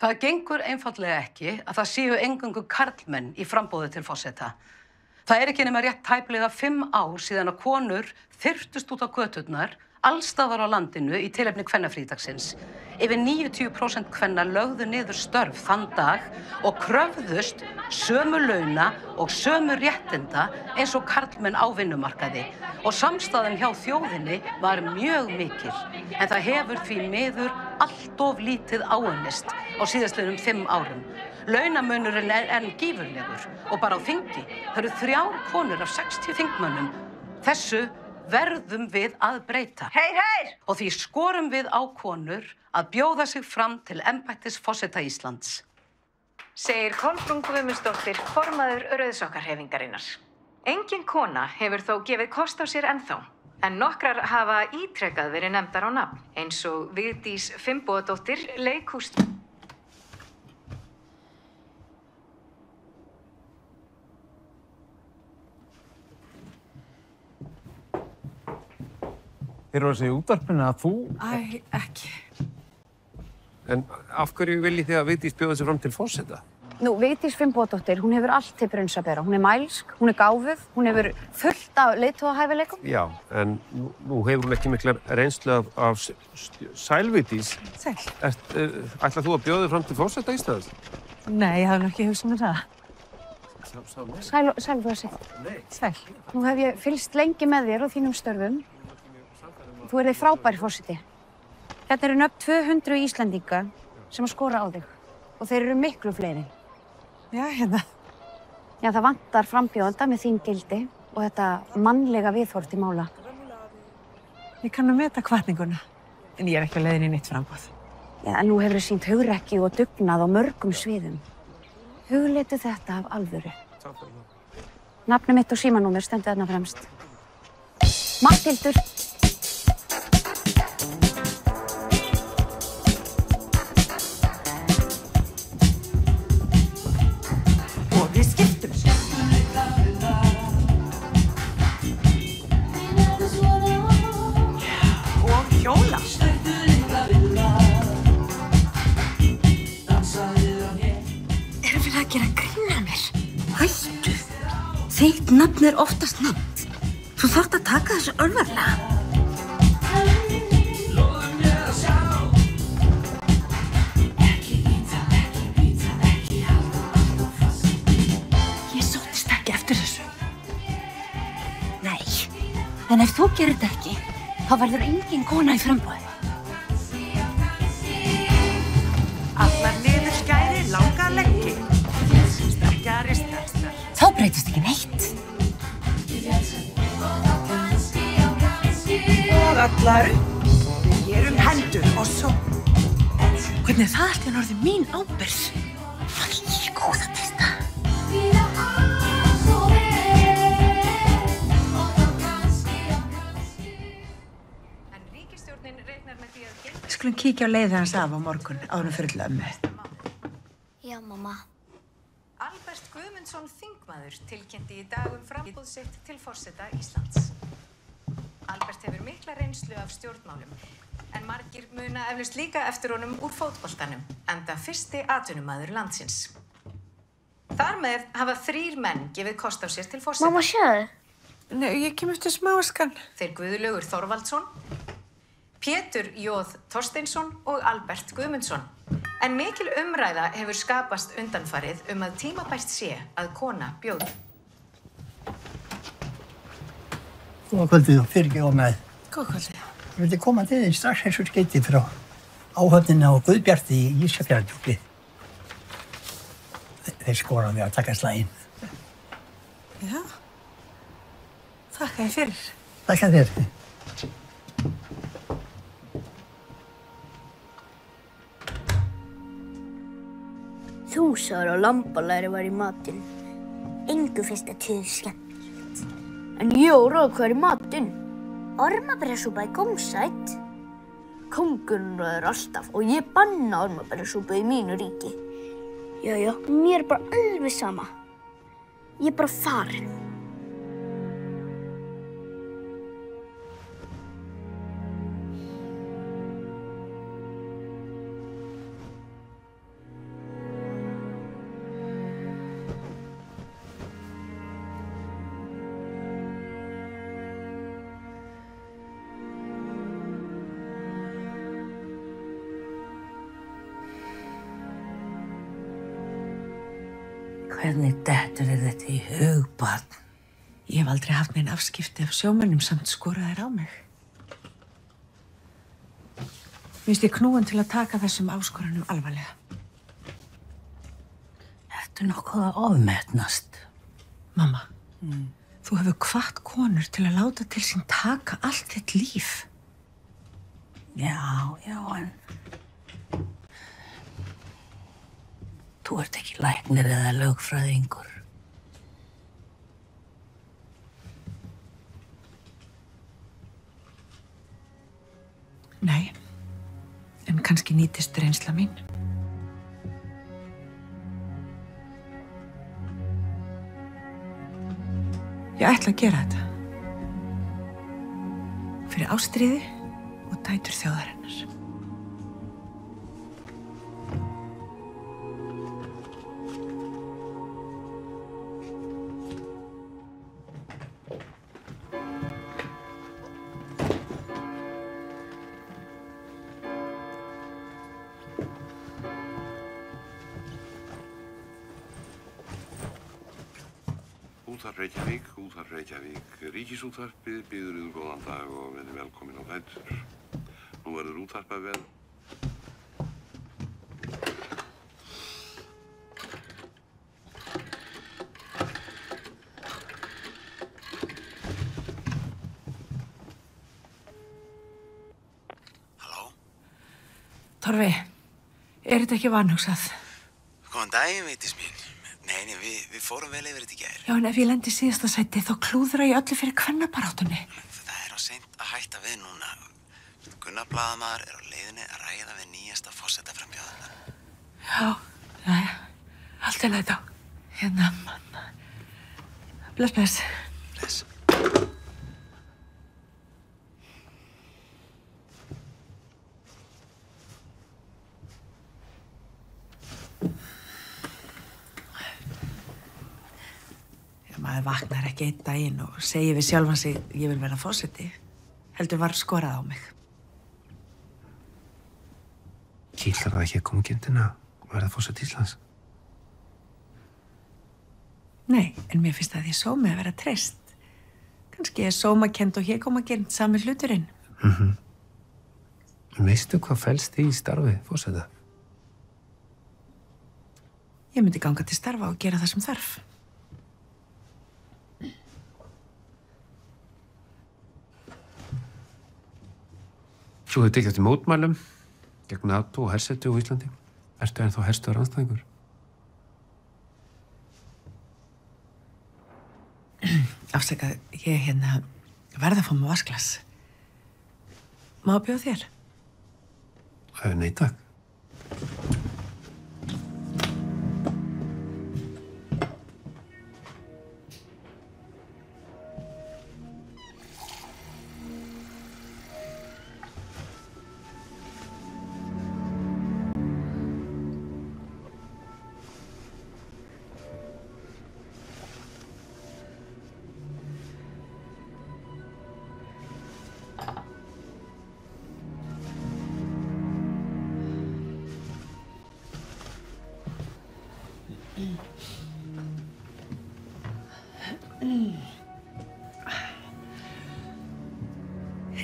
Það gengur einfaldlega ekki að það séu eingöngu karlmenn í framboði til forseta. Það ekki nema rétt tæplega 5 ár síðan að konur þyrptust út á göturnar allstaðar á landinu í tilefni kvennafrídagsins. Yfir 90% kvenna lögðu niður störf þann dag og kröfðust sömu launa og sömu réttinda eins og karlmenn á vinnumarkaði. Og samstaðan hjá þjóðinni var mjög mikil, en það hefur því miður allt of lítið áunnist á síðastliðnum 5 árum. Launamunurinn enn gífurlegur og bara á þingi. Það eru 3 konur af 60 þingmönnum. Þessu verðum við að breyta. Heyr! Og því skorum við á konur að bjóða sig fram til embættis forseta Íslands. Segir Kolbrún Guðmundsdóttir, formaður Rauðsokkahreyfingarinnar. Engin kona hefur þó gefið kost á sér ennþá, en nokkrar hafa ítrekað verið nefndar á nafn, eins og Vigdís Finnbogadóttir, leikhús... Þeir eru að segja í útvarpinu að þú... Æ, ekki. En af hverju viljið þið að Vigdís bjóða sig fram til forseta? Nú, Vigdís Finnbogadóttir, hún hefur allt til brunns að bera. Hún mælsk, hún gáfuð, hún hefur fullt af leiðtogahæfileikum. Já, en nú hefur hún ekki miklar reynslu af Vigdís. Sæl. Ætlað þú að bjóða þig fram til forseta Íslands? Nei, ég hafði nú ekki hugsað mér það. Sæl þú að segja. Nei. Sæl. Nú hef ég fylgst lengi með þér og þínum störfum. Þú þið frábær forseti. Þetta eru nöfn 200 Íslendinga sem að skora á þig. Og þeir eru miklu fleiri. Já, hérna. Já, það vantar frambjóðanda með þín gildi og þetta mannlega viðhorf til mála. Ég kann meta hvatninguna, en ég ekki á leiðinni í neitt framboð. Já, en nú hefur þið sýnt hugrekki og dugnað á mörgum sviðum. Hugleitu þetta af alvöru. Nafnið mitt og símanúmer stendur þarna fremst. Matthildur. Við skiptum sér. Og hjóla. Erum við að gera grín að mér? Hættu. Þitt nafn oftast nefnt. Þú þarft að taka þessu alvarlega. En ef þú gerir þetta ekki, þá verður engin kona í framboði. Allar niður skæri, langa leggi. Sterkja ristar. Þá breytist ekki neitt. Og allar upp. Gerum hendur og svo. Hvernig það allt orðið mín ábyrgð? Æ, góða besta. Við skulum kíkja á leið hans af á morgun, áður fyrir til ömmu. Já, mamma. Albert Guðmundsson þingmaður tilkynnti í dag framboð sitt til forseta Íslands. Albert hefur mikla reynslu af stjórnmálum, en margir muna eflaust líka eftir honum úr fótboltanum, enda fyrsti atvinnumaður landsins. Þar með hafa 3 menn gefið kost á sér til forseta. Mamma, sjáðu. Nei, ég kem eftir smáskan. Þeir Guðlaugur Þorvaldsson, Pétur Jóð Þorsteinsson og Albert Guðmundsson. En mikil umræða hefur skapast undanfarið að tímabært sé að kona bjóði. Góða kvöldið og fyrirgefðu mig. Góða kvöldið. Ég vildi koma til þín strax eins og skeyti frá áhöfninni á Guðbjarti í Ísafjarðardjúpi. Þeir skoraði að taka slaginn. Já. Þakka þér fyrir. Þakka þér. Þú sagðir að lambalæri var í matinn. Engu finnst það til skemmtilegt. En ég og ráð hvað er í matinn? Ormaberjasúpa í gómsætt. Kóngurinn ræður alltaf og ég banna ormaberjasúpu í mínu ríki. Jæja, mér er bara alveg sama. Ég er bara farin. Hvernig dettur þetta í hug, barn? Ég hef aldrei haft neinn afskipti af sjómönnum samt skoraðir á mig. Finnst ég knúin til að taka þessum áskorunum alvarlega. Ertu nokkuð að ofmetnast? Mamma, þú hefur hvatt konur til að láta til sín taka allt þitt líf. Já, en... Þú ert ekki læknir eða lögfræðingur. Nei, en kannski nýtist reynsla mín. Ég ætla að gera þetta. Fyrir Ástríði og dætur þjóðarinnar. Útvarp Reykjavík, Ríkisútvarpið býður yður góðan dag og verið velkomin á fætur. Nú verður útvarpað vel. Halló? Torfi, er þetta ekki vanhugsað? Góðan daginn, Vigdís mín. Nei, við fórum vel yfir þetta í gær. Já, en ef ég lendi í síðasta sæti, þá klúðra ég öllu fyrir kvennabaráttunni. Það er á seint að hætta við núna. Gunnar blaðamaður er á leiðinni að ræða við nýjasta forsetaframbjóðanda. Já, allt er leið þá. Hérna, bless. Bless. Maður vaknar ekki einn daginn og segir við sjálfan sig ég vil vera forseti. Heldur var skorað á mig. Kýtlar það ekki að koma kindina og verða forseti Íslands? Nei, en mér finnst að ég sómi að vera treyst. Kannski er sómakend og hégómakend sami hluturinn. Veistu hvað felst í starfi forseta? Ég myndi ganga til starfa og gera það sem þarf. Þú hefur tekið eftir mótmælum gegn NATO og hersetu á Íslandi. Ertu ennþá herstuðar andstæðingur? Afsakað, ég verð að fá mig vasklas. Má að bjóða þér? Nei, takk.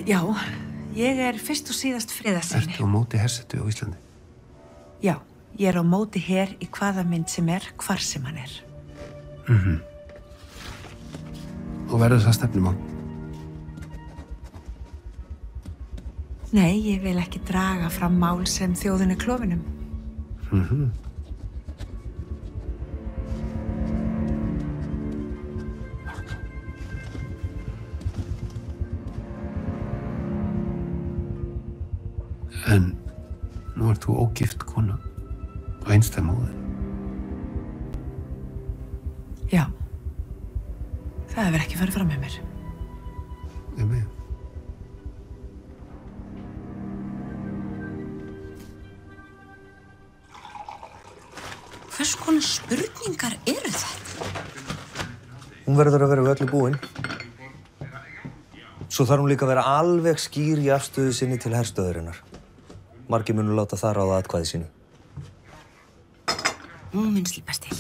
Já, ég er fyrst og síðast friðarsinni. Ertu á móti hersetu á Íslandi? Já, ég er á móti her í hvaða mynd sem er, hvar sem hann er. Og verður það stefnumál? Nei, ég vil ekki draga fram mál sem þjóðin er klofinum. En nú ert þú ógift kona og einstæð móðir. Já, það hefur ekki farið fram með mér. Ég með. Hvers konar spurningar eru þetta? Hún verður að vera við öllu búin. Svo þarf hún líka að vera alveg skýr í afstöðu sinni til herstöðurinnar. Margir munu láta það ráða atkvæði sínu. Hún mun slípast til.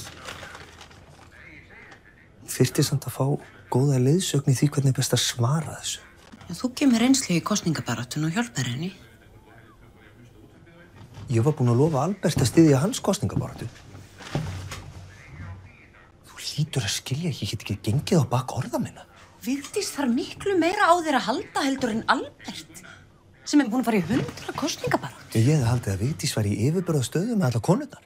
þyrfti samt að fá góða leiðsögn í því hvernig best að svara þessu. Þú kemur reynslu í kosningabaráttun og hjálpar henni. Ég var búinn að lofa Albert að styðja hans kosningabaráttu. Þú hlýtur að skilja, ég get ekki gengið á bak orða minna. Vigdís þarf miklu meira á þér að halda heldur en Albert, sem búinn að fara í 100 kosningabaráttu. Ég hefði haldið að Vigdís var í yfirburðastöðu með alla konurnar.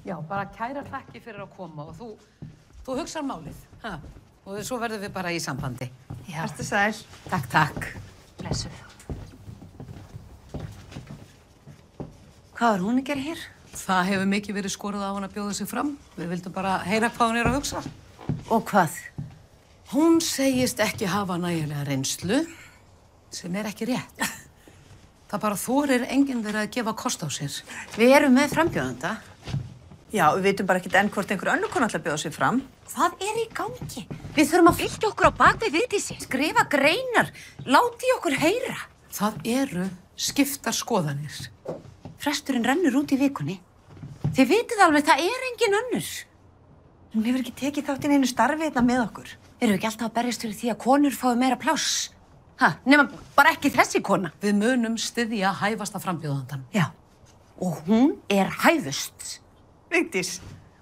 Já, bara kæra þakki fyrir að koma og þú hugsar málið. Ha? Og svo verðum við bara í sambandi. Já. Vertu sæl. Takk, takk. Blessuð. Hvað var hún að gera hér? Það hefur mikið verið skorað á hann að bjóða sig fram. Við vildum bara heyra hvað hún að hugsa. Og hvað? Hún segist ekki hafa nægilega reynslu, sem ekki rétt. Það bara þorir enginn verið að gefa kost á sér. Við erum með frambjóðanda. Já, við vitum bara ekkert enn hvort einhver önnur kona ætlar að bjóða sig fram. Hvað er í gangi? Við þurfum að fylgja okkur á bak við Vigdísi, skrifa greinar, láti okkur heyra. Það eru skiptar skoðanir. Fresturinn rennur út í vikunni. Þið vitið alveg, það er engin önnur. Hún hefur ekki tekið þátt í einu starfi hérna með okkur. Erum við ekki alltaf að berjast fyrir því að konur fái meira pláss? Nema bara ekki þessi kona. Við munum styðja hæfasta frambjóðandann. Já, og hún er hæfust. Vigdís,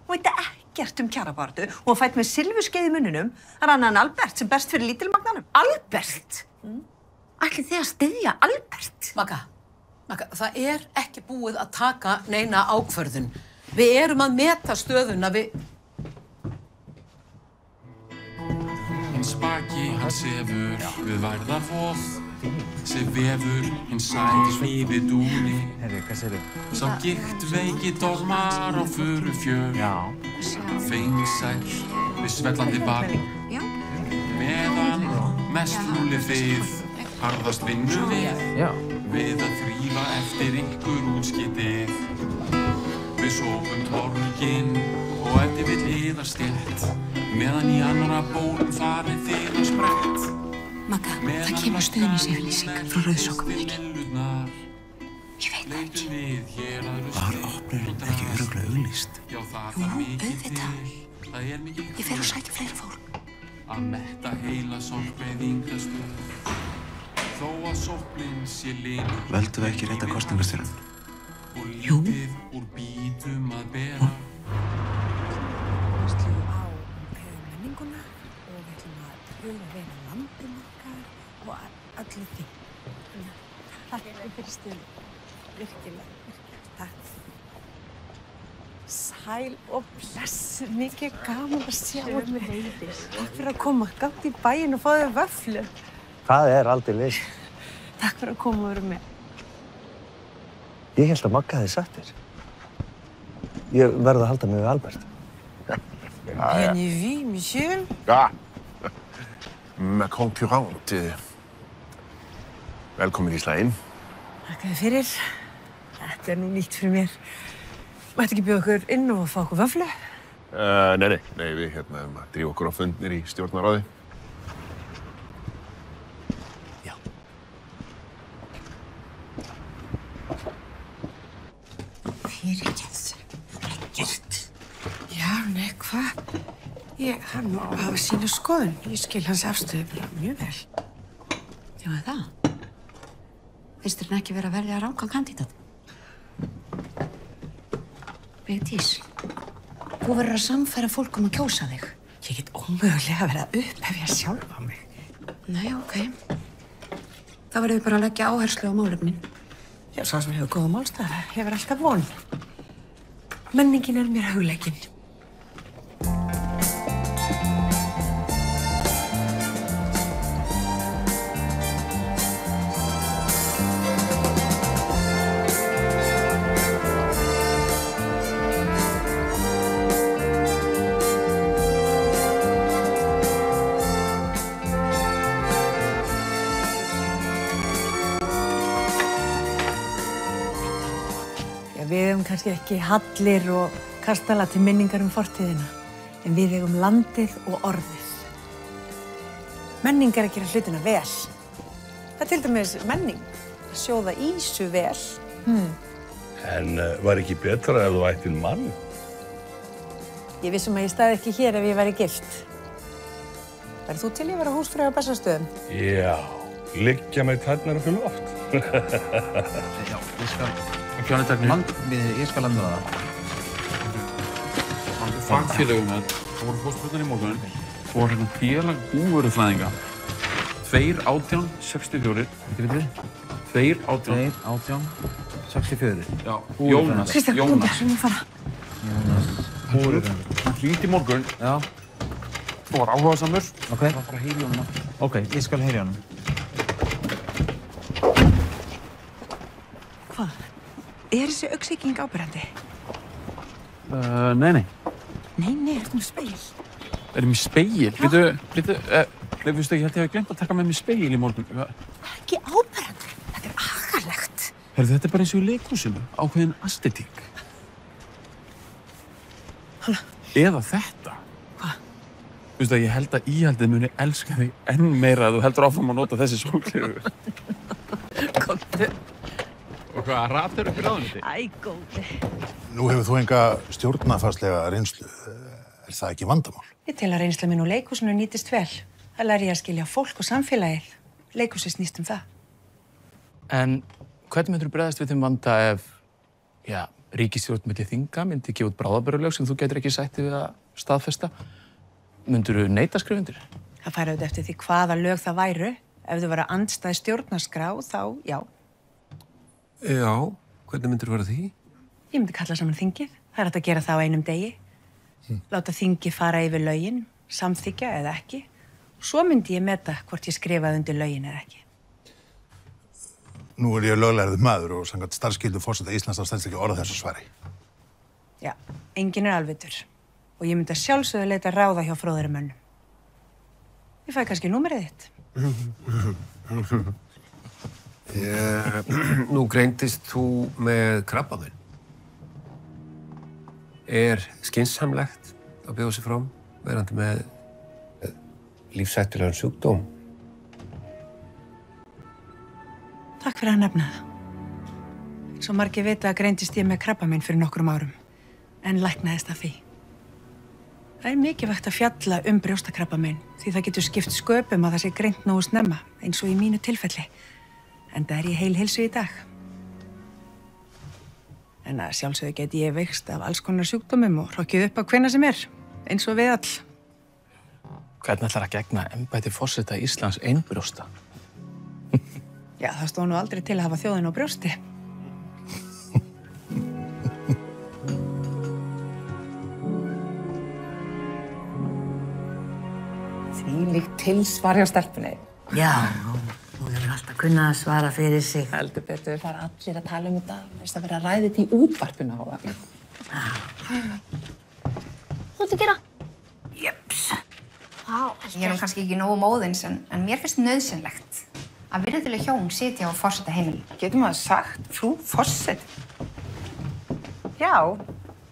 hún veit ekkert kjarabaráttu og hún fætt með silfurskeið í munninum að annan Albert sem berst fyrir lítilmagnanum. Albert? Ætlið þið að styðja Albert? Magga, það er ekki búið að taka neina ákvörðun. Við erum að meta stöðuna Hinn spaki, hann sefur við værðarfoð, sem vefur hinn sæti svíði dúni. Herri, hvað segir þið? Sá gikt veiki dogmar á furu fjör. Fengsæll við svellandi barn. Meðan mest núli þið, harðast vinnu við að þrífa eftir ykkur útskitið. Við sópum torginn og eftir vill yðarstétt, meðan í annara bólum farið þið að sprett. Magga, það kemur stuðningsyfirlýsing frá Rauðsokkum, ekki? Ég veit það ekki. Var opnunin ekki örugglega auglýst? Jú, auðvitað. Ég fer að sækja fleira fólk. Að metta heila sorgbeðingastöð, þó að sóknin sé linur. Völdum við ekki rétta kosningastjórann? Jú. Úr bítum að bera. Við slúum á menninguna og við ætlum að reyna landin okkar og öllu því. Takk fyrir stuðið. Virkilega. Takk. Sæl og blessuð, mikið gaman að sjá mig. Takk fyrir að koma. Gátt í bæinn og fáðu vöfflu. Það er aldeilis. Takk fyrir að koma og vera með. Ég held að Magga hefði sagt þér. Ég verð að halda mig við Albert. Bien vu, monsieur. Ja, ma konkurrent. Velkomin í slaginn. Takk fyrir. Þetta er nú nýtt fyrir mér. Mætti ekki bjóða okkur inn og fá okkur vöfflu? Nei, við erum að drífa okkur á fund niðri í stjórnarráði. Já. Fyrirgefðu. Ekkert. Já, nei, hvað? Hann má hafa sína skoðun. Ég skil hans afstöðu bara mjög vel. Já, það. Finnst þér ekki vera að velja rangan kandídat? Vigdís, þú verður að samfæra fólk að kjósa þig. Ég get ómögulega verið að upphefja sjálfa mig. Nei, ok. Þá verðum við bara að leggja áherslu á málefnin. Já, sá sem hefur góða málstæða, hefur alltaf von. Menningin er mér hugleikin. Við eigum kannski ekki hallir og kastala til minningar fortíðina, en við eigum landið og orðið. Menning er að gera hlutina vel. Það er til dæmis menning Sjóða ýsu vel. En var ekki betra ef þú ættir mann? Ég vissum að ég stæði ekki hér ef ég væri gift. Verður þú til í að vera húsfreyja á Bessastöðum? Já, liggja með tærnar upp í loft. Já, ég skal... Ég skal landa það. Fagfélögum með, það voru fóstbrotnar í morgun. Það voru hérna félag búvörufræðinga. 21864. Vitið? 21864. Já, Jónas. Kristján, kom þér, við fara. Hann hringdi í morgun. Já. Þú var áhugasamur. Ok. Það var bara að heyra í honum. Ok, ég skal heyra í honum. Hvað? Er þessi augsýking áberandi? Nei. Nei, ertu með speil? Erum í spegil? Veistu, ég held ég hafi glemt að taka með mig spegil í morgun. Ekki áberandi. Þetta er agalegt. Herðu, þetta er bara eins og í leikhúsinu. Ákveðin aesthetík. Eða þetta. Hvað? Veistu að ég held að íhaldið muni elska þig enn meira að þú heldur áfram að nota þessi sólgleru. Komdu. Og hvað, ratar upp í ráðuneyti? Æ, góði. Nú hefur þú enga stjórnarfarslega reynslu. Er það ekki vandamál? Ég tel að reynsla mín úr leikhúsinu nýtist vel. Það læri ég að skilja fólk og samfélagið. Leikhúsið snýst um það. En hvernig myndir þú bregðast við þeim vanda ef, ríkisstjórn milli þinga myndi gefa út bráðabirgðalög sem þú getur ekki sætti við að staðfesta? Myndir þú neita skrifa undir? Það færi auðvitað eftir því hvaða lög það væru. Ef þau vera andstæð stjórnarskrá, þá já. Já, hvernig myndir þú vera því? Ég myndi kalla saman þingið. Það er hægt að gera það á einum degi. Láta þingið fara yfir lögin, samþykkja eða ekki. Svo myndi ég meta hvort ég skrifaði undir lögin eða ekki. Nú er ég löglærður maður og samkvæmt starfsskyldu forseta Íslands þá stenst ekki orð þessu svari. Já, enginn er alvitur. Og ég myndi að sjálfsögðu leita ráða hjá fróðari mönnum. Ég fæ kannski númerið þitt. Nú greindist þú með krabbamein. Er skynsamlegt að bjóða sig fram verandi með lífshættulegan sjúkdóm? Takk fyrir að nefna það. Svo margir vita að greindist ég með krabbamein fyrir nokkrum árum, en læknaðist af því. Það er mikilvægt að fjalla brjóstakrabbamein, því það getur skipt sköpum að það sé greint nógu snemma, eins og í mínu tilfelli. Enda er ég heil heilsu í dag. En að sjálfsögðu geti ég veikst af alls konar sjúkdómum og hrokkið upp á hvenær sem er, eins og við all. Hvernig ætlar að gegna embætti forseta Íslands einbrjósta? Já, það stóð nú aldrei til að hafa þjóðin á brjósti. Þvílíkt tilsvar hjá stelpunni. Já, hún hefur alltaf kunnað að svara fyrir sig. Heldur betur, það er allir að tala þetta. Veist að vera að ræða þetta í útvarpinu á það. Þú ert að gera? Jöps. Ég er kannski ekki nógu móðins, en mér finnst nauðsynlegt að virðuleg hjón sitja á forsetaheimili. Getum maður sagt frú forseti? Já,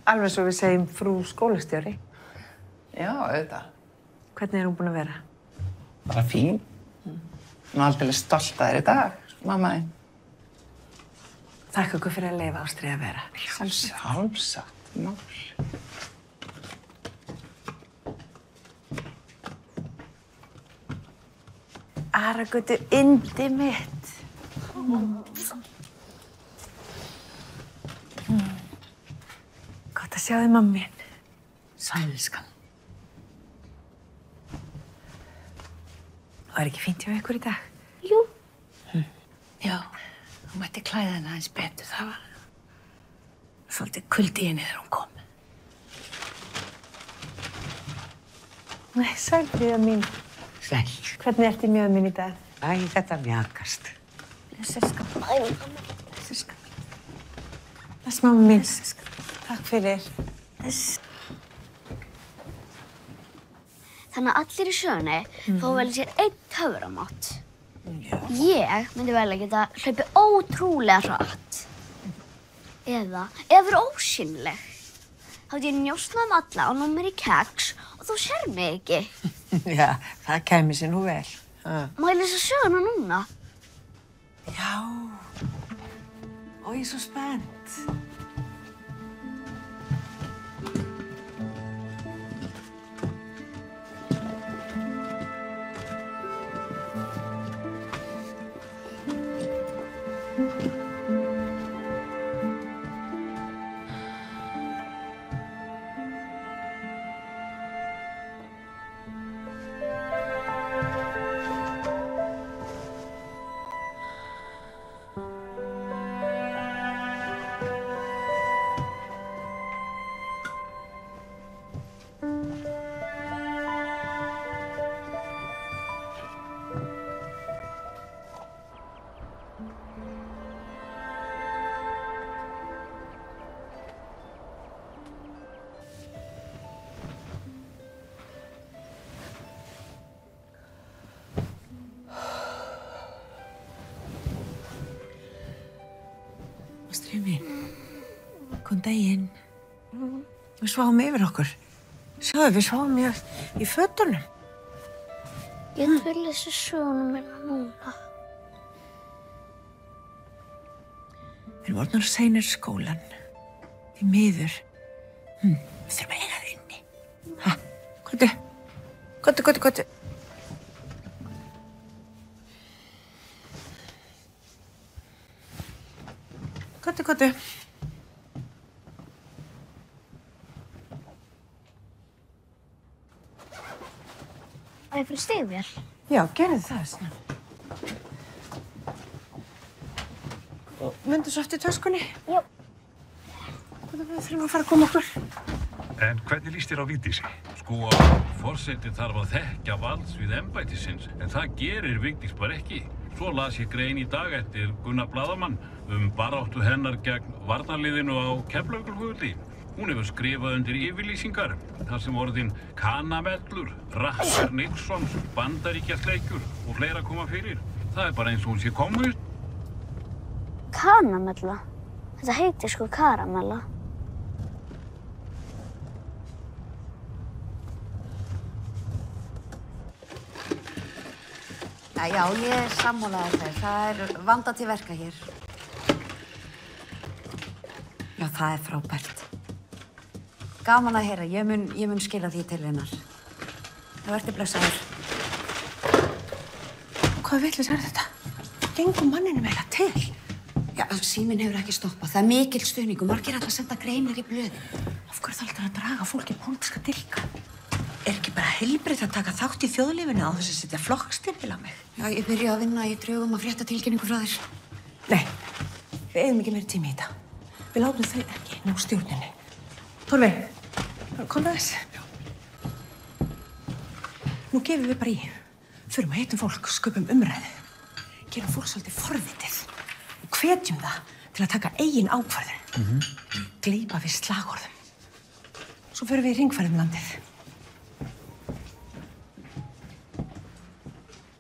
alveg svo við segjum frú skólastjóri. Já, auðvitað. Hvernig er hún búin að vera? Bara fín. Hún er aldrei stolt að þér í dag, mamma þín. Takk okkur fyrir að leyfa Ástríði að vera. Sjálfsagt mál. Aragötu yndi mitt. Gott að sjá þig, mamma mín. Sælskan. Það er ekki fínt hjá ykkur í dag? Jú. Já, þú mætti klæða henni aðeins betur. Það var svolítið kuldi í henni þegar hún kom. Nei, sæl, Fríða mín. Sæl. Hvernig ertu í mjöðu mín í dag? Æ, þetta mjakast. Sirska. Sirska. Þess, mamma mín. Takk fyrir. Þannig að allir í sögunni fá vel sér einn töframátt. Ég myndi vel að geta hlaupið ótrúlega hratt. Eða vera ósýnileg. Þá myndi ég njósna alla á númeri keks og þú sér mig ekki. Já, það kæmi sér nú vel. Má ég lesa söguna núna? Já. Ó, ég er svo spennt. Ástríður mín, góðan daginn. Við sváum yfir okkur. Sjáðu, við sváum í fötunum. Ég vil lesa söguna mína núna. Við erum orðnar seinir í skólan. Því miður. Við þurfum að eiga það inni. Ha, komdu. Komdu. Á ég fyrir stigvél? Já, gerðu það. Og myndu svo eftir töskunni? Já. Við þurfum að fara að koma okkur. En hvernig líst þér á Vigdísi? Sko, forseti þarf að þekkja valdsvið embættisins, en það gerir Vigdís bara ekki. Svo las ég grein í dag eftir Gunnar Blaðamann baráttu hennar gegn varnarliðinu á Keflavíkurflugvelli. Hún hefur skrifað undir yfirlýsingar, þar sem orðin kanamellur, rakkar Nixons, bandaríkjasleikjur og fleira koma fyrir. Það er bara eins og hún sé kommunist. Kanamella? Þetta heitir sko karamella. Já, ég er sammálaður þér. Það er vandað til verka hér. Já, það er frábært. Gaman að heyra. Ég mun skila því til hennar. Það verður blessaður. Hvað vitlaus er þetta? Gengum manninum eiginlega til. Já, síminn hefur ekki stoppað. Það er mikill stuðningur. Margir ætla að senda greinir í blöðin. Af hverju þá að draga fólk í pólitíska dilka? Er ekki bara heilbrigt að taka þátt í þjóðlífinu á þess að setja flokkstimpil á mig? Já, ég byrja að vinna í drögum að frétta tilkynningu frá þér. Nei, við eigum ekki meiri tími í þetta. Við látum þau ekki ná stjórninni. Torfi, komdu aðeins. Nú gefum við bara í. Förum að hitta fólk, sköpum umræðu. Gerum fólk svolítið forvitið. Og hvetjum það til að taka eigin ákvörðun. Gleypa við slagorðum. Svo förum við í hringferð landið.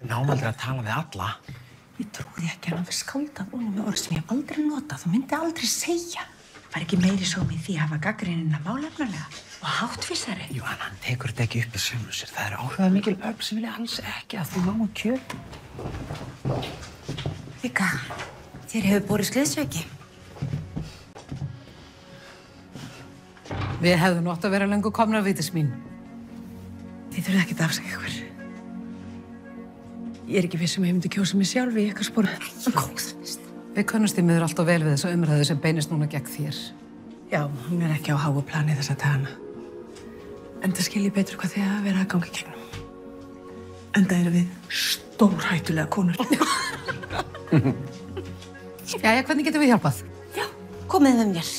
Náum aldrei að tala við alla. Ég trúði ekki að hann hafi skáldað honum með orð sem ég hef aldrei notað og myndi aldrei segja. Var ekki meiri sómi í því að hafa gagnrýnina málefnalega og háttvísari? Jú, en hann tekur þetta ekki upp að sömu sér. Það er áhrifamikil öfl sem vilja alls ekki að þú náum kjöt. Vika, þér hefur borið sliðsveiki. Við hefðum nú átt að vera löngu komnar, Vigdís mín. Þið þurfið ekki að afsaka ykkur. Ég er ekki viss að ég myndi kjósa mig sjálf í ykkar sporu. Við könnumst í miður alltaf vel við þessa umræðu sem beinist núna gegn þér. Já, hún er ekki á háu plani þessa dagana. Enda skil ég betur hvað þið hafa verið að ganga í gegnum. Enda erum við stórhættulega konur. Jæja, hvernig getum við hjálpað? Já, komið með mér.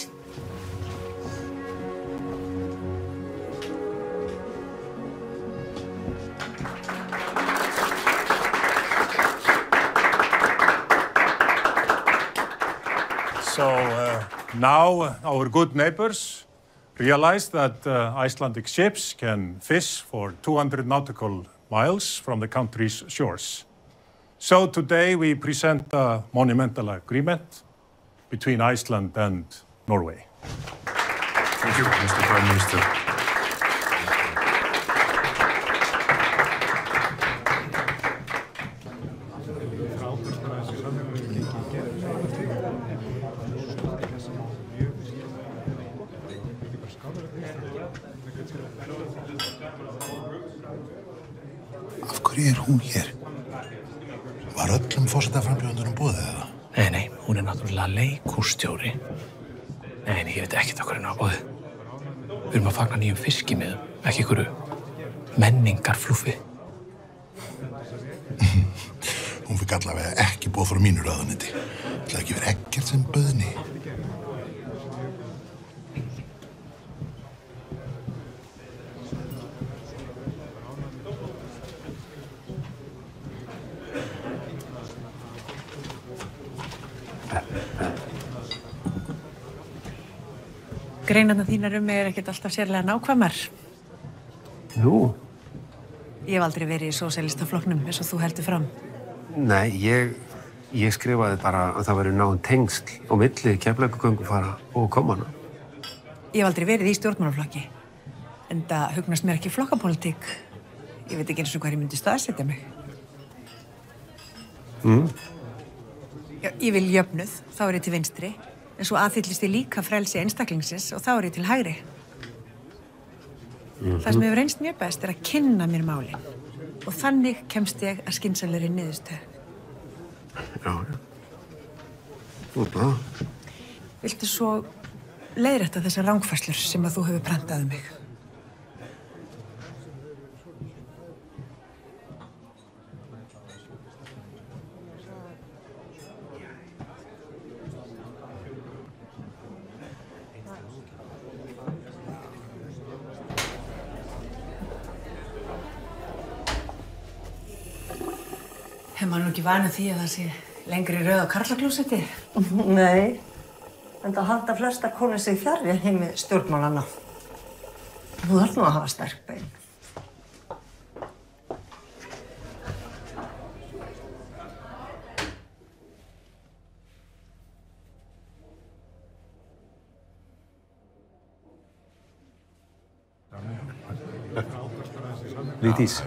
So now our good neighbors realize that Icelandic ships can fish for 200 nautical miles from the country's shores. So today we present a monumental agreement between Iceland and Norway. Thank you, Mr. Prime Minister. hverju hún hér? Var öllum forsetaframbjóðendunum boðið eða? Nei, hún náttúrulega leikhússtjóri. Nei, ég veit ekkert hvað henni var boðið. Við erum að fagna nýjum fiskimiðum, ekki einhverju menningarflúffi. Hún fikk allavega ekki boð frá mínu ráðuneyti. Það ekki verið ekkert sem bauðni. Greinarnar þínar mig ekkert alltaf sérlega nákvæmar. Nú? Ég hef aldrei verið í sósíalistaflokknum eins og þú heldur fram. Nei, ég skrifaði bara að það væri náin tengsl á milli Keflavíkurgöngufara og Kommana. Ég hef aldrei verið í stjórnmálaflokki. En það hugnast mér ekki flokkapólitík. Ég veit ekki eins og hvað ég myndi staðsetja mig. Já, ég vil jöfnuð, þá ég til vinstri. En svo aðhyllist ég líka frelsi einstaklingsins og þá ég til hægri. Það sem hefur reynst mér best að kynna mér málin. Og þannig kemst ég að skynsamlegri niðurstöðu. Já. Þú er bara. Viltu svo leiðrétta þessar rangfærslur sem að þú hefur prentað mig? Man nú ekki vanið því að það sé lengri röð á karlaklósetti? Nei, en það halda flestar konur sig fjarri heimi stjórnmálanna. Þú þarf nú að hafa sterk bein. Vigdís.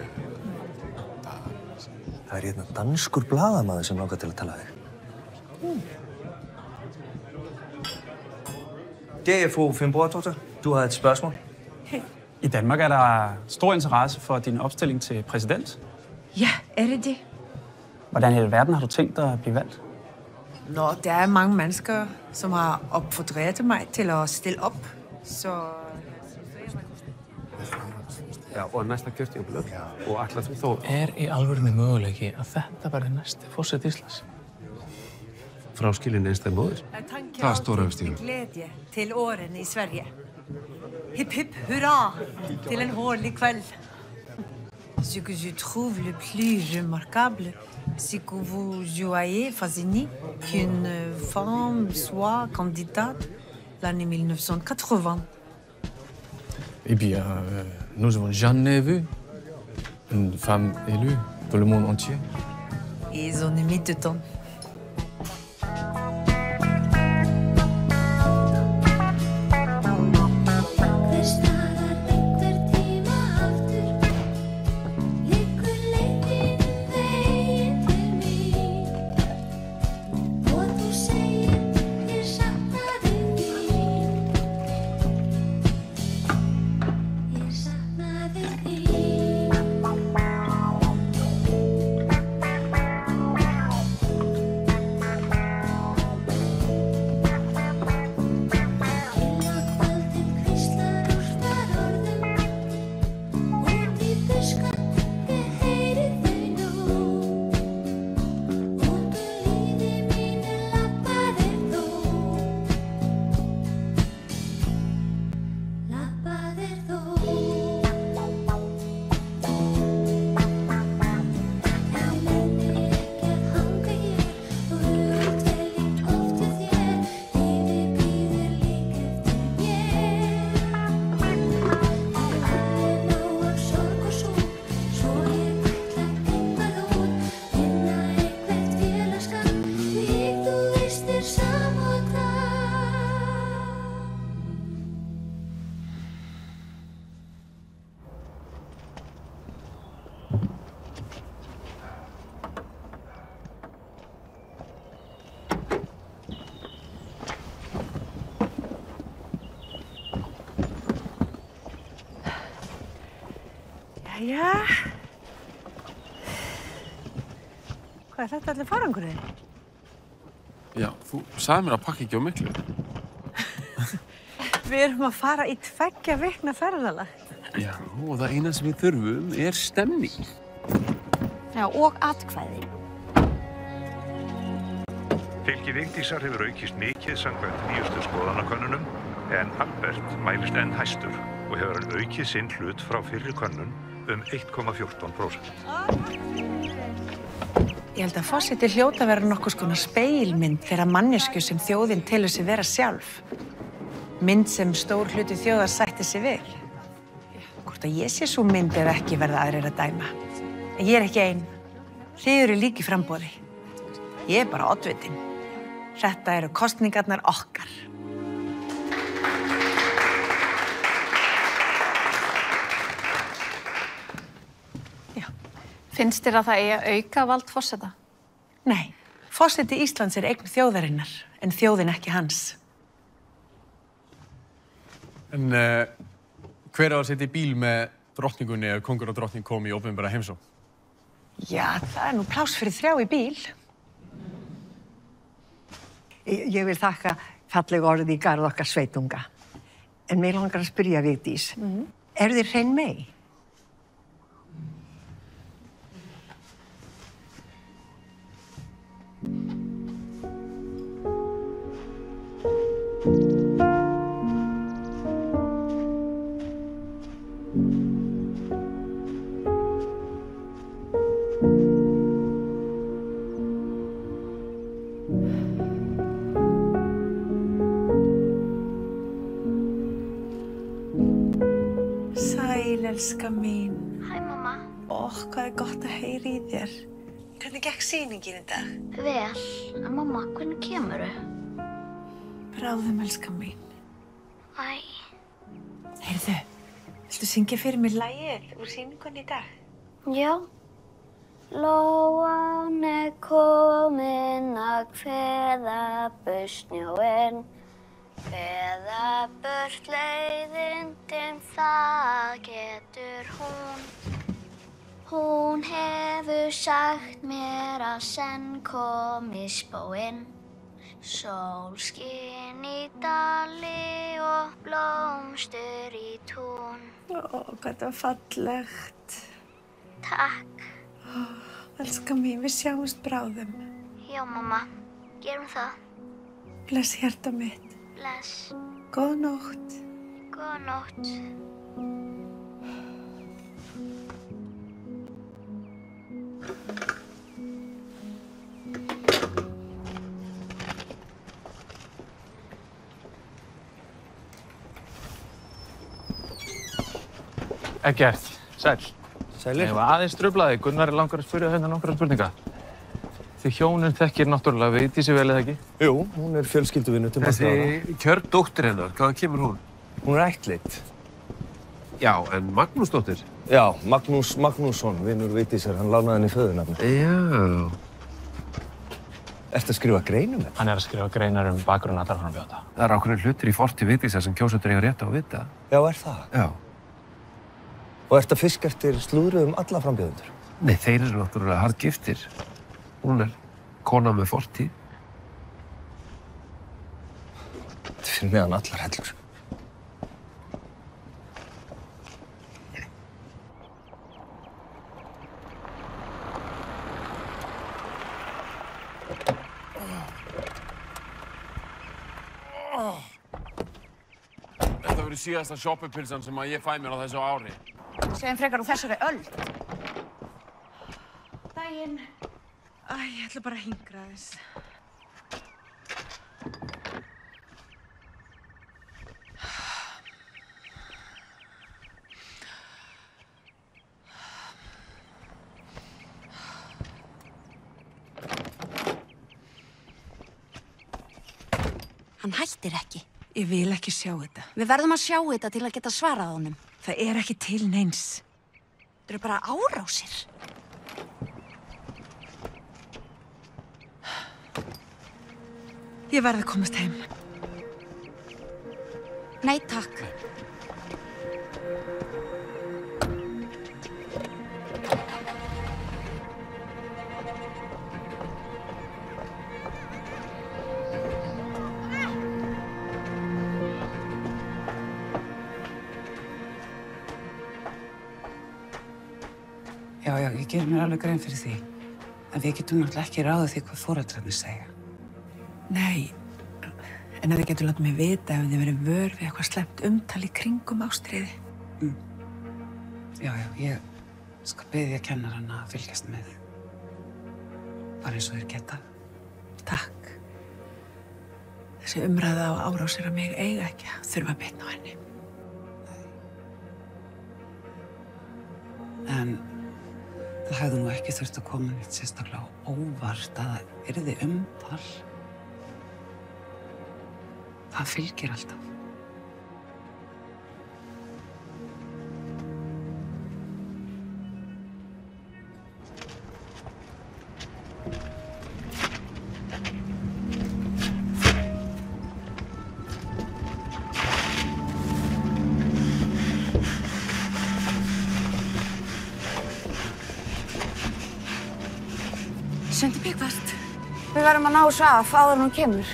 Það hérna danskur blaðamaður sem langar til að tala þig. Det er fru Fynborg-Totter. Du har et spørgsmål. I Danmark er der stor interesse for din opstilling til præsident. Ja, det? Hvordan i alverden har du tænkt dig at blive valgt? Nå, der er mange mennesker, som har opfordret mig til at stille op, så... Já, og næsta kjörtímabil og ætlar þú þó... Í alvörunni möguleiki að þetta verði næsti forseti Íslands? Fráskilin einstæð móðir? Það er stóra uppstíðum. Glædje til årene i Sverige. Hip hip hurra til en hårlig kveld. Ce que je trouve le plus remarquable, c'est que vous soyez fasciné qu'une femme soit candidate l'année 1980. Eh bien, nous avons jamais vu une femme élue dans le monde entier. Ils ont mis de temps. Ja. Hvað er þetta allir farangurinn? Já, þú sagði mér að pakka ekki á miklu. Við erum að fara í 2 vikna ferðalag. Já, og það eina sem við þurfum er stemning. Já, og atkvæði. Fylgi Vigdísar hefur aukist mikið samkvæmt nýjustu skoðanakönnunum en Albert mælist enn hæstur og hefur hann aukið sinn hlut frá fyrri könnun 1,14%. Ég held að forseti hljóta vera nokkurs konar speilmynd þeirra manneskju sem þjóðin telur sig vera sjálf. Mynd sem stór hluti þjóðar sætti sig við. Hvort að ég sé svo mynd eða ekki verða aðrir að dæma. En ég er ekki ein. Þið eru líka í framboði. Ég er bara oddvitinn. Þetta eru kosningarnar okkar. Finnst þér að það eigi að auka vald forseta? Nei, forseti Íslands er eign þjóðarinnar, en þjóðin ekki hans. En hver á að setja í bíl með drottningunni ef kongur og drottning kom í opinbera heimsókn? Já, það er nú pláss fyrir 3 í bíl. Ég vil þakka falleg orð í garð okkar sveitunga. En mig langar að spyrja Vigdís, eru þið hrein mey? Sæl, elska mín. Hæ, mamma. Hvað er gott að heyra í þér. Hvernig gekk sýningin í dag? Vel. En mamma, hvernig kemurðu? Bráðum, elska mín. Æ. Heyrðu, viltu syngja fyrir mig lagið úr sýningunni í dag? Já. Lóan er komin að kveða burt snjóinn. Kveða burt leiðindin, það getur hún. Hún hefur sagt mér að senn komi spóinn. Sólskin í dali og blómstur í tún. Hvað þetta var fallegt. Takk. Elska mín, við sjáumst bráðum. Já, mamma. Gerum það. Bless hjarta mitt. Bless. Góða nótt. Góða nótt. Eggert, sæl. Sælir. Ég var aðeins truflaði. Gunnar er langar að spyrja hérna nokkra spurninga. Þið hjónin þekkir náttúrulega Vigdísi vel eða ekki? Jú, hún er fjölskylduvinur til margra ára. Þessi kjördóttir hennar, hvaðan kemur hún? Hún er ættleidd. Já, en Magnúsdóttir? Já, Magnús Magnússon, vinur Vigdísar, hann lánaði henni föðurnafni. Já. Ertu að skrifa grein um þetta? Hann er að skrifa greinar um bakgrunn allra frambjóðenda. Það eru ákveðnir hlutir í fortíð Vigdísar sem kjósendur eiga rétt á að vita. Já, er það? Já. Og ertu að fiska eftir slúðru um alla frambjóðendur? Nei, þeir eru náttúrulega harðgiftir. Hún er kona með fortíð. Þetta er fyrir meðan allar hellur. Þetta verður síðasta shoppupilsan sem að ég fæ mér á þessu ári. Segjum frekar úr þessari öld. Daginn. Ég ætla bara að hingra þess. Hann hættir ekki. Ég vil ekki sjá þetta. Við verðum að sjá þetta til að geta svarað honum. Það er ekki til neins. Þetta eru bara árásir. Ég verð að komast heim. Nei, takk. ég ger mér alveg grein fyrir því. En við getum náttúrulega ekki ráðið því hvað foreldrarnir segja. Nei, en ef þið getur látið mig vita ef þið verið vör við eitthvað slæmt umtal í kringum Ástríði. Já, ég skal biðja kennarana að fylgjast með. Bara eins og þeir geta. Takk. Þessi umræða og árásir að mig eiga ekki að þurfa að bitna á henni. En það hefði nú ekki þurft að koma neitt sérstaklega óvart að það yrði umtal. Það fylgir alltaf. Sundi Byggvart. Við verðum að ná þessu af áður en hún kemur.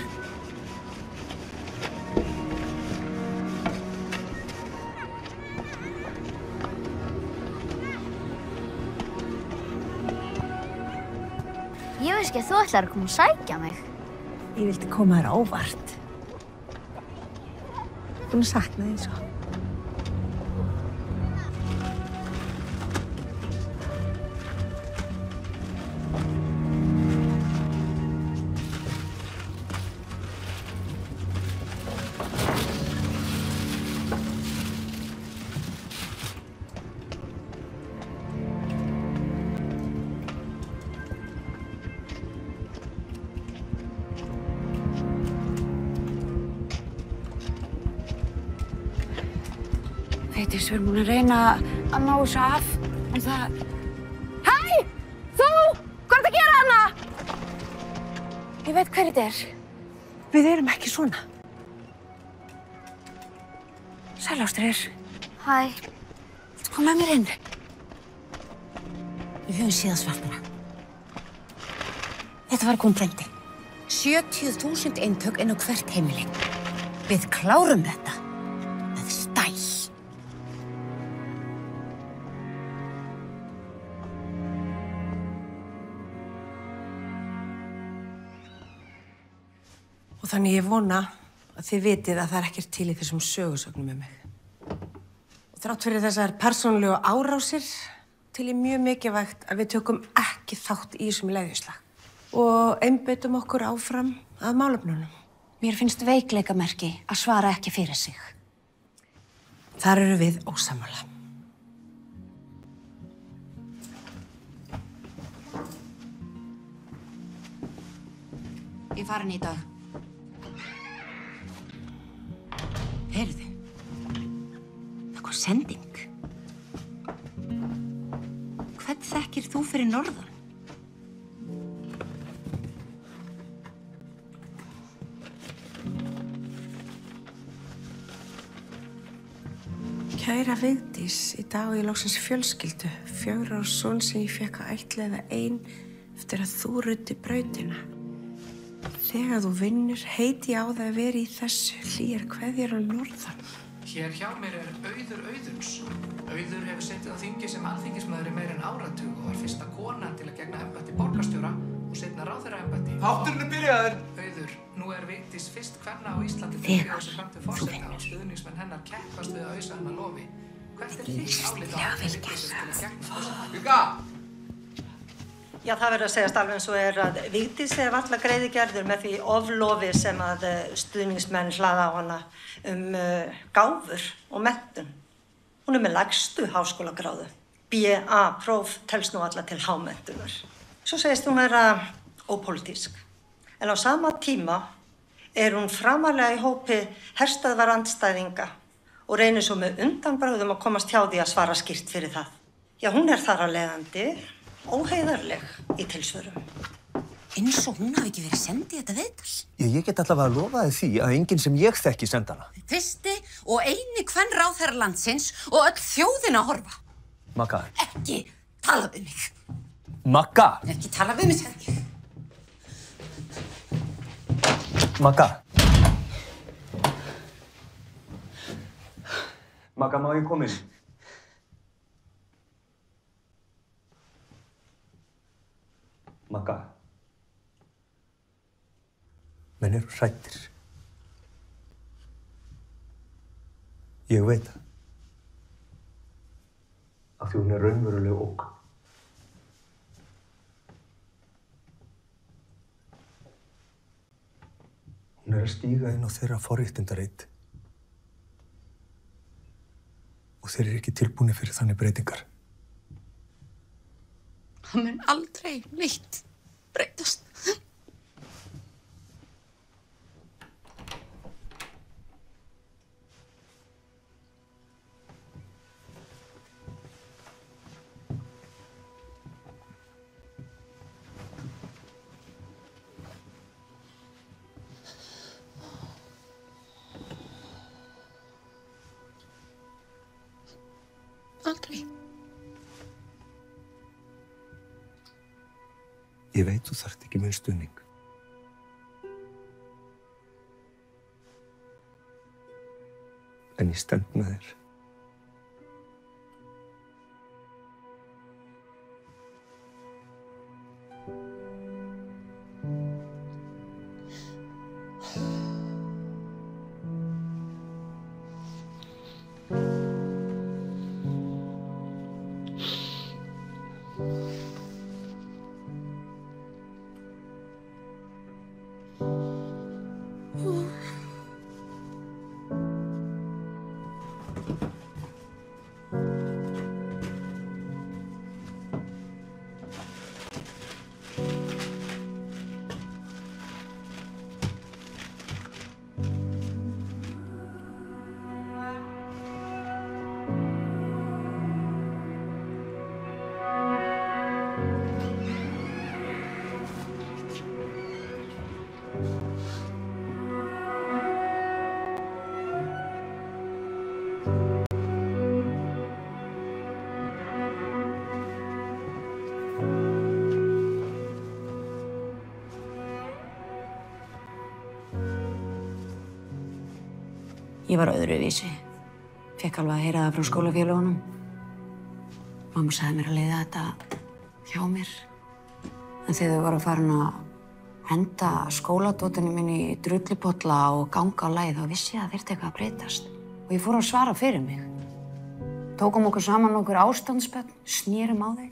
Ég veist ekki að þú ætlar að koma að sækja mig. Ég vildi koma þér á óvart. Búin að sakna þín svo. Við erum búin að reyna að ná þessu af, en það... Hæ! Þú! Hvað ertu að gera þarna? Ég veit hver þetta er. Við erum ekki svona. Sæl Ástríður. Hæ. Viltu koma með mér inn? Við höfum síðan svartara. Þetta var að koma brendi. 70.000 eintök inn á hvert heimili. Við klárum þetta. Með stæl. Og þannig ég vona að þið vitið að það er ekkert til í þessum sögusögnum mig. Og þrátt fyrir þessar persónulegu árásir til ég mjög mikilvægt að við tökum ekki þátt í þessum leiðisslag. Og einbeitum okkur áfram að málefnunum. Mér finnst veikleikamerki að svara ekki fyrir sig. Þar eru við ósammála. Ég er farin í dag. Heyrðu, það kom sending. Hvern þekkir þú fyrir norðan? Kæra Vigdís, í dag og ég loksins fjölskyldu. 4 ára son sem ég fékk að ættleiða ein eftir að þú ruddi brautina. Þegar þú vinnur, heiti ég á það að vera í þessu hlýjar kveðjar á norðan. Hér hjá mér er Auður Auðuns. Auður hefur setið á þingi sem alþingismaður í meira en áratug og var fyrsta konan til að gegna embætti borgarstjóra og seinna ráðherraembætti. Þátturinn er byrjaður! Auður, nú er Vigdís fyrst kvenna á Íslandi til að gefa sig fram til forseta og stuðningsmenn hennar keppast við að ausa hennar lofi. Hvert er þitt álit á Vigdís til að gegna forseta? Vika! Já, það verður að segjast alveg eins og er að Vigdís er varla greiði gerður með því oflofi sem að stuðningsmenn hlaða á hana gáfur og menntun. Hún er með lægstu háskólagráðu. BA-próf telst nú alla til hámenntunar. Svo segist hún vera ópólitísk. En á sama tíma er hún framarlega í hópi herstöðvar andstæðinga og reynir svo með undanbragðum að komast hjá því að svara skýrt fyrir það. Já, hún er þar að leiðandi óheiðarleg í tilsvörum. Eins og hún hafi ekki verið sendið þetta viðtal. Ég get allavega að lofa þið því að enginn sem ég þekki senda hana. Fyrsti og eini kvenráðherra landsins og öll þjóðin að horfa. Magga. Ekki tala við mig. Magga. Ekki tala við mig, sagði ég. Magga. Magga, má ég koma inn? Magga. Menn eru hræddir. Ég veit það. Af því hún er raunveruleg ógn. Hún er að stíga inn á þeirra forréttindaleit. Og þeir eru ekki tilbúnir fyrir þannig breytingar. Það mun aldrei neitt breytast. Aldrei. Ég veit þú þarft ekki minn stuðning. En ég stend með þér. Ég var öðruvísi. Fekk alveg að heyra það frá skólafélagunum. Mamma sagði mér að leiða þetta hjá mér. En þegar þau voru farin að henda skóladótinu mín í drullupolla og ganga á lagið, þá vissi ég að þyrfti eitthvað að breytast. Og ég fór að svara fyrir mig. Tókum okkur saman okkur ástandsbönn, snérum á þau.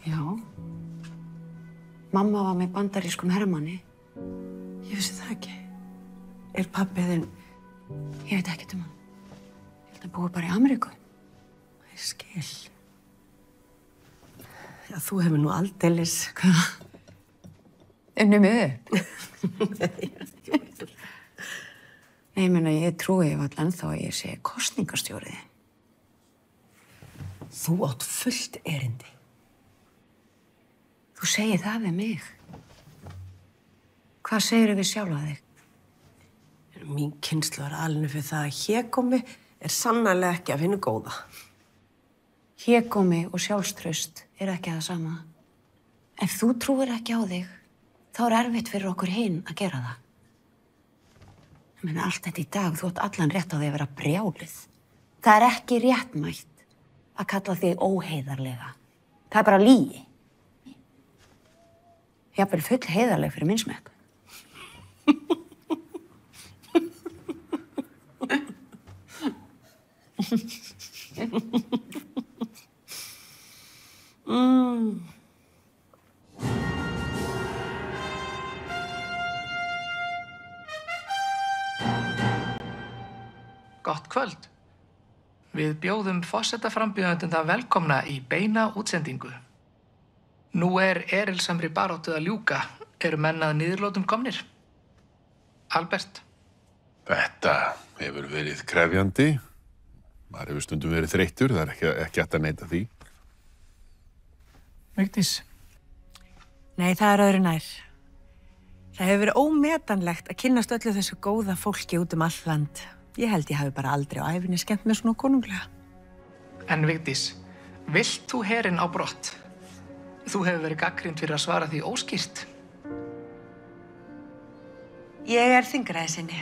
Já. Mamma var með bandarískum hermanni. Ég vissi það ekki. Er pabbi þinn? Ég veit ekkert um hann. Ég held að búi bara í Ameríku. Ég skil. Já, þú hefur nú aldeilis... Hvað? Unnið mig upp? Nei, ég meina, ég trúi ef all ennþá að ég sé kosningastjórið. Þú átt fullt erindi. Þú segir það við mig. Hvað segirðu við sjálfa þig? Mín kynslóð er alveg fyrir það að hégómi er sannarlega ekki að finna góða. Hégómi og sjálfstraust er ekki það sama. Ef þú trúir ekki á þig, þá er erfitt fyrir okkur hin að gera það. Ég meina, allt þetta í dag, þú átt allan rétt á því að vera brjáluð. Það er ekki réttmætt að kalla þig óheiðarlega. Það er bara lygi. Jafnvel full heiðarleg fyrir minn smekk. Gott kvöld. Við bjóðum forsetaframbjóðendurna velkomna í beina útsendingu. Nú er erilsamri baráttu að ljúka. Eru menn að niðurlótum komnir? Albert. Þetta hefur verið krefjandi. Maður hefur stundum verið þreyttur, það er ekki hægt að neita því. Vigdís. Nei, það er öðru nær. Það hefur verið ómetanlegt að kynnast öllu þessu góða fólki út all land. Ég held ég hafi bara aldrei á æfinni skemmt mér svona konunglega. En Vigdís, vilt þú herinn á brott? Þú hefur verið gagnrýnd fyrir að svara því óskýrt. Ég er þingræðisinni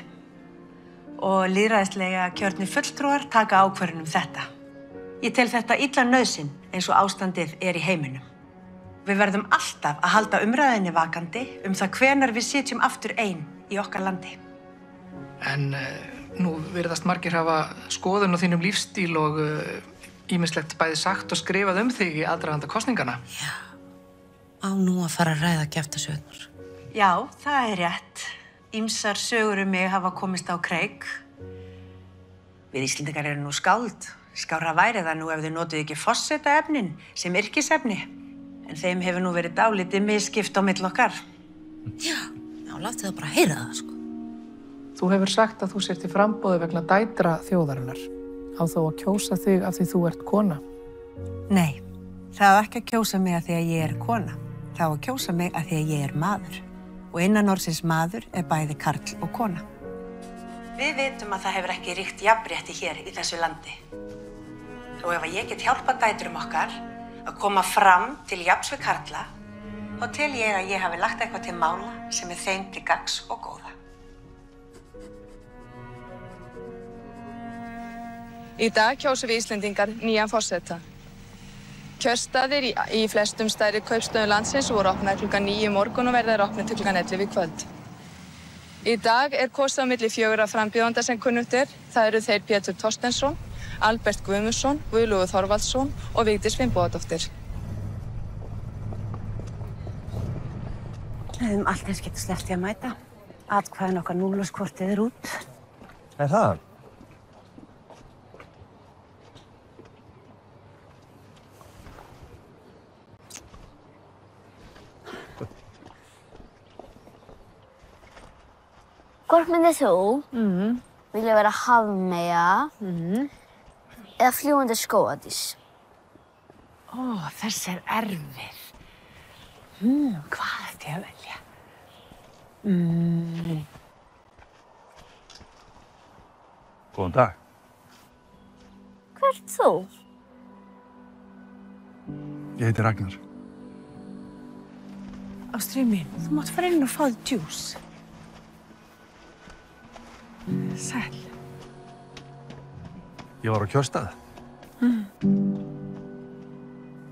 og lýðræðislega kjörnir fulltrúar taka ákvörðun þetta. Ég tel þetta illa nauðsyn eins og ástandið í heiminum. Við verðum alltaf að halda umræðinni vakandi það hvenær við sitjum aftur ein í okkar landi. En nú virðast margir hafa skoðun á þínum lífstíl og ýmislegt bæði sagt og skrifað þig í aðdraganda kosningana. Já, á nú að fara að ræða kjaftasögurnar. Já, það rétt. Ýmsar sögur mig hafa komist á kreik. Við Íslendingar erum nú skáld. Skárra væri það nú ef þau notuðu ekki forsetaefnin sem yrkisefni. En þeim hefur nú verið dálítið misskipt á milli okkar. Já, láttu það bara heyra það, sko. Þú hefur sagt að þú sért í framboði vegna dætra þjóðarinnar. Á þó að kjósa þig af því þú ert kona? Nei, það á ekki að kjósa mig af því að ég kona. Það á að kjósa mig af því að ég maður. Og innan orðsins maður bæði karl og kona. Við vitum að það hefur ekki ríkt jafnrétti hér í þessu landi. Og ef ég get hjálpað dætrum okkar að koma fram til jafns við karla, þá tel ég að ég hafi lagt eitthvað til mála sem þeim til gagns og góða. Í dag kjósum við Íslendingar nýjan forseta. Kjörstaðir í flestum stærri kaupstöðum landsins voru opnaðir klukkan 9 í morgun og verða opnað til klukkan 11 í kvöld. Í dag kosið á milli 4 frambjóðenda sem kunnugt Það eru þeir Pétur Thorsteinsson, Albert Guðmundsson, Guðlaugur Þorvaldsson og Vigdís Finnbogadóttir. Hefðum allt eins getað sleppt í að mæta. Atkvæðin okkar núlskortið út. Það? Hvort myndir þú vilja vera hafmeyja eða fljúgandi skógardís? Þessi erfið. Hvað ætti ég að velja? Góðan dag. Hver ert þú? Ég heiti Ragnar. Ástríður mín, þú mátt fara inn og fá þér djús. Sæl. Ég var á kjörstað.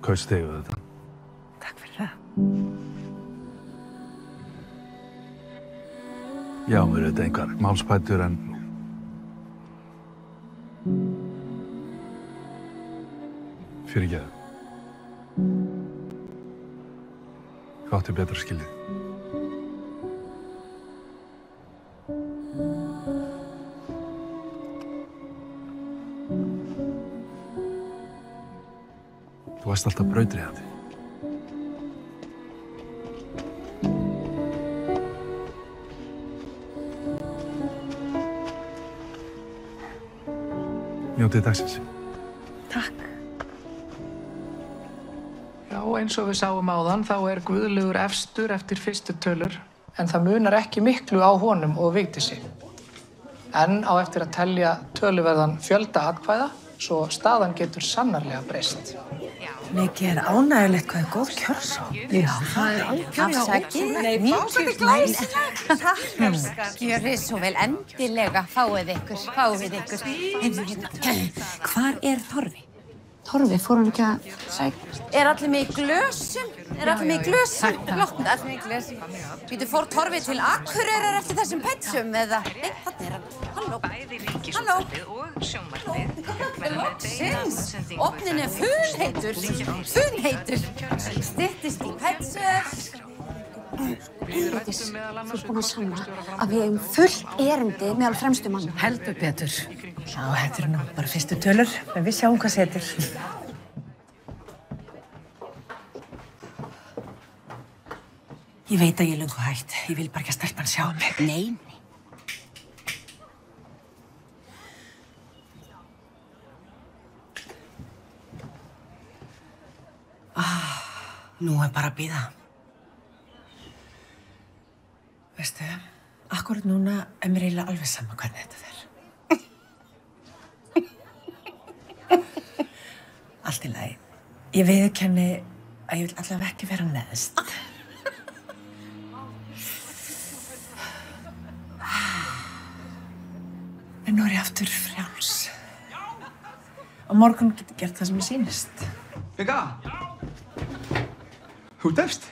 Kaust þig þetta. Takk fyrir það. Já, mér er þetta einhver málspætur en... Fyrirgefðu. Ég átti betra skilið. Þú varst alltaf brautryðjandi. Njótið dagsins. Takk. Já, eins og við sáum áðan, þá Guðlaugur efstur eftir fyrstu tölur, en það munar ekki miklu á honum og Vigdísi. En á eftir að telja töluverðan fjölda atkvæða, svo staðan getur sannarlega breyst. Mikið ánægilegt hvað góð kjörsókn. Já, það algjörlega Afsakið. Nei, Mjög glæsilegt. Takk. Gjörið svo vel endilega. Fáið ykkur. Hvar Torfi? Torfi, fór hann ekki að sækja? Allir með í glösum? Allir með í glösum? Flott, allir með í glösum. Býtu, fór Torfi til Akureyrar eftir þessum petsum, eða? Nei, þarna hann. Halló. Bæði Ríkisútvarpið og sjónvarpið. Loksins! Ofnin funheitur. Styttist í petsur. Heiðdís, þú ert búin að sanna að við eigum fullt erindi meðal fremstu manna. Heldur betur. Já, þetta eru nú bara fyrstu tölur, en við sjáum hvað setur. Ég veit að ég er löngu hætt. Ég vil bara ekki að stelpan sjá mig. Nei. Nú bara að bíða. Veistu, akkurat núna mér eiginlega alveg sama hvernig þetta fer. Allt í lagi. Ég viðurkenni að ég vil allavega ekki vera neðst. En nú ég aftur frjáls. Á morgun get ég gert það sem ég sýnist. Vika? Þú defst?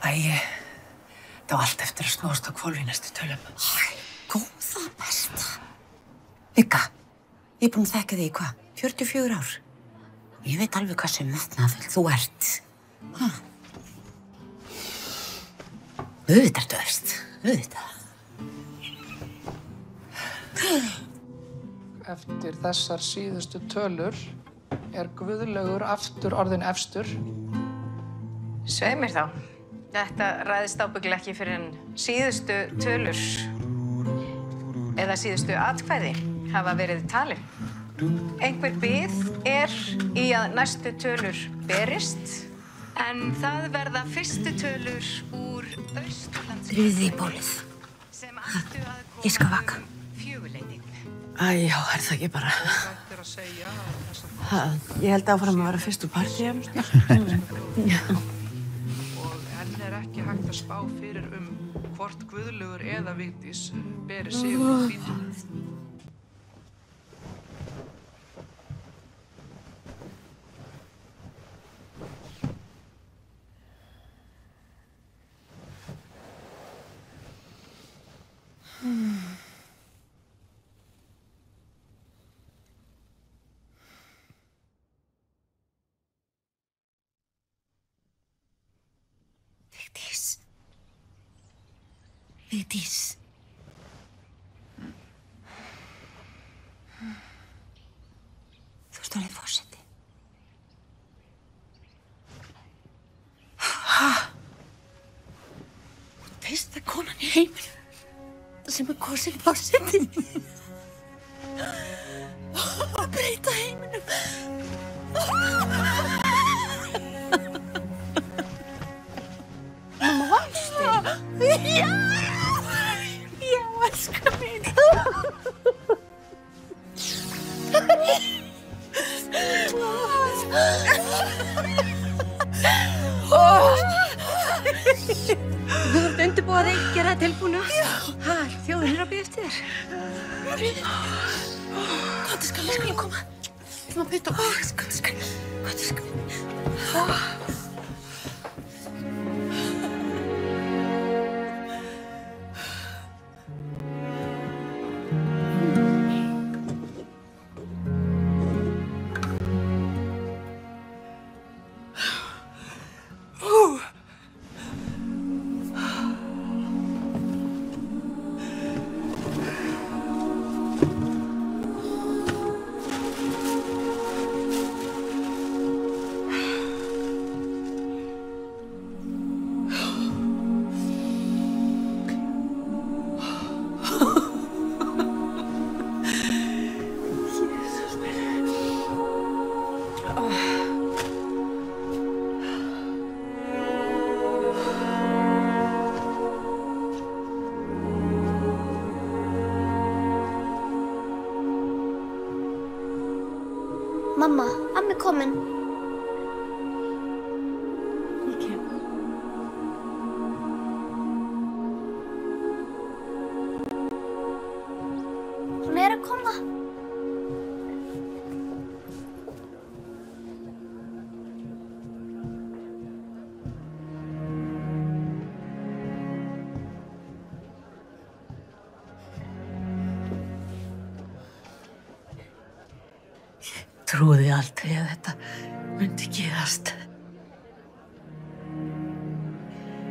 Æi, það var allt eftir að snúast á hvolfi í næstu tölum. Góða besta. Vika, ég er búin að þekka þig í hvað? 44 ár. Ég veit alveg hvað sem metnaðfull þú ert. Auðvitað ertu efst. Auðvitað. Eftir þessar síðustu tölur er Guðlaugur aftur orðinn efstur. Svei mér þá. Þetta ræðist ábyggilega ekki fyrir en síðustu tölur eða síðustu atkvæði hafa verið talin. Einhver bið er í að næstu tölur berist, en það verða fyrstu tölur úr Austurlands. Drífðu í bólið. Ég skal vaka. Æ, já, er það ekki bara. Ég held áfram að vera fyrst úr partíum. Já. En er ekki hægt að spá fyrir hvort Guðlaugur eða Vigdís beri sigur í þvítum. Vigdís. Þú ert orðinn forseti. Fyrsta konan í heiminum sem er kosin forseti. Að breyta heiminum. Mamma, vannstu? Já! Já, elskar mín. Þú ert undirbúið þig, gera það tilbúna. Já. Þjóðin er að bíða eftir þér. Hvað skal við skulum koma? Við erum að byrja á. Hvað skal við? Mamma, amma er komin. Hún er að koma. Trúði aldrei að þetta myndi gerast.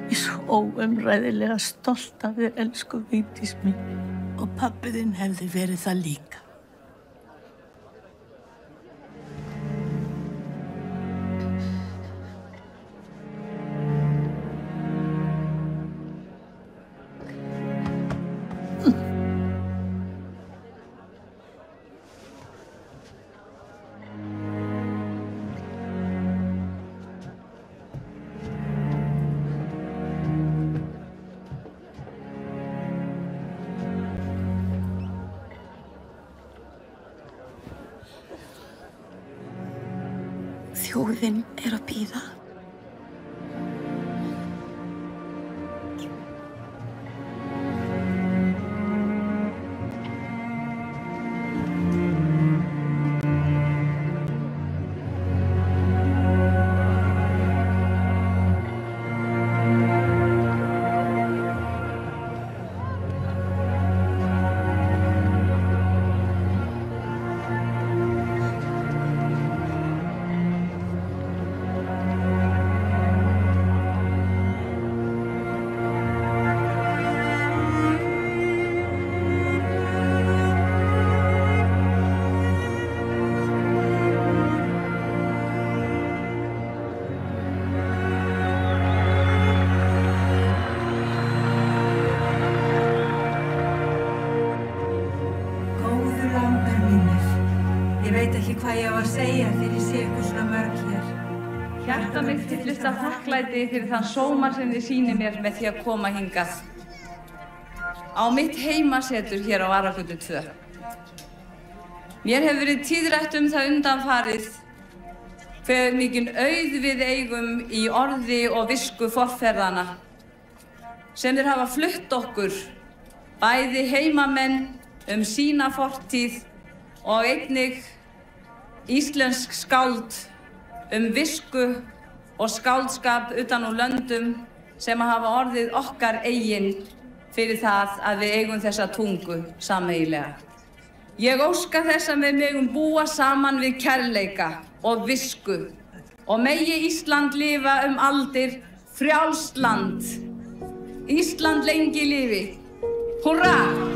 Ég er svo óumræðilega stolt af þér, elsku Vigdís mín. Og pabbi þinn hefði verið það líka. Þjóðin er að bíða. ég á að segja þegar ég sé ykkur svona mörg hér? Hjarta mitt fyllist af þakklæti fyrir þann sóma sem þið sýnið mér með því að koma hingað. Á mitt heimasetur hér á Aragötu 2. Mér hefur verið tíðrætt það undanfarið hve mikinn auð við eigum í orði og visku forfeðranna sem þeir hafa flutt okkur, bæði heimamenn sína fortíð og einnig íslensk skáld visku og skáldskap utan úr löndum sem hafa orðið okkar eigin fyrir það að við eigum þessa tungu sameiginlega. Ég óska þess að við megum búa saman við kærleika og visku og megi Ísland lifa aldir, frjálst land. Ísland lengi lifi. Húrra!